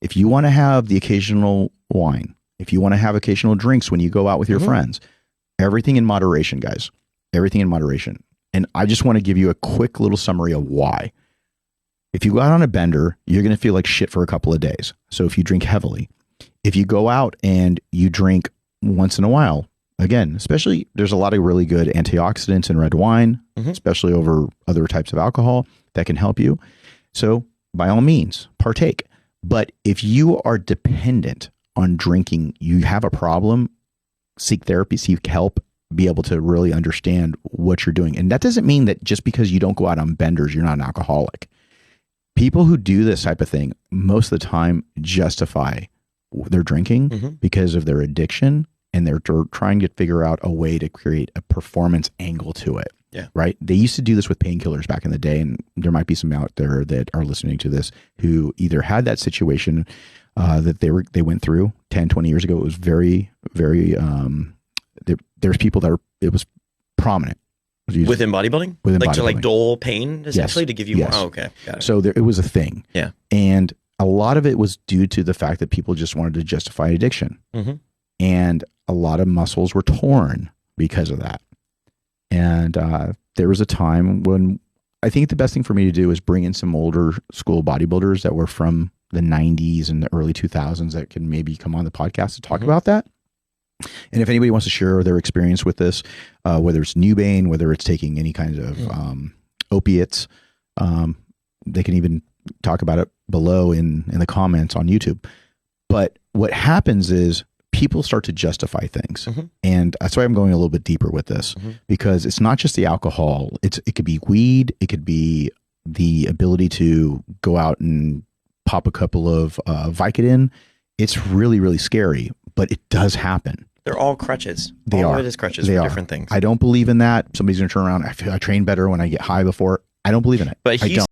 If you want to have the occasional wine, if you want to have occasional drinks when you go out with your friends, everything in moderation, guys. Everything in moderation. And I just want to give you a quick little summary of why. If you go out on a bender, you're going to feel like shit for a couple of days. So if you drink heavily, if you go out and you drink once in a while, again, especially there's a lot of really good antioxidants in red wine, especially over other types of alcohol that can help you. So by all means, partake. But if you are dependent on drinking, you have a problem, seek therapy, seek help, be able to really understand what you're doing. And that doesn't mean that just because you don't go out on benders, you're not an alcoholic. People who do this type of thing most of the time justify their drinking because of their addiction, and they're trying to figure out a way to create a performance angle to it. Yeah. Right. They used to do this with painkillers back in the day. And there might be some out there that are listening to this who either had that situation that they went through 10, 20 years ago. It was very, very, there's people that it was prominent. Within bodybuilding? Within like bodybuilding. To like dull pain, essentially, to give you more? Oh, okay. Got it. So it was a thing. Yeah. And a lot of it was due to the fact that people just wanted to justify addiction. And a lot of muscles were torn because of that. And there was a time when I think the best thing for me to do is bring in some older school bodybuilders that were from the 90s and the early 2000s that can maybe come on the podcast to talk about that. And if anybody wants to share their experience with this, whether it's Nubane, whether it's taking any kind of opiates, they can even talk about it below in the comments on YouTube. But what happens is people start to justify things. And that's why I'm going a little bit deeper with this, because it's not just the alcohol. It could be weed. It could be the ability to go out and pop a couple of Vicodin. It's really, really scary, but it does happen. They're all crutches. All of it is crutches for different things. I don't believe in that. Somebody's going to turn around. I train better when I get high before. I don't believe in it. But I don't.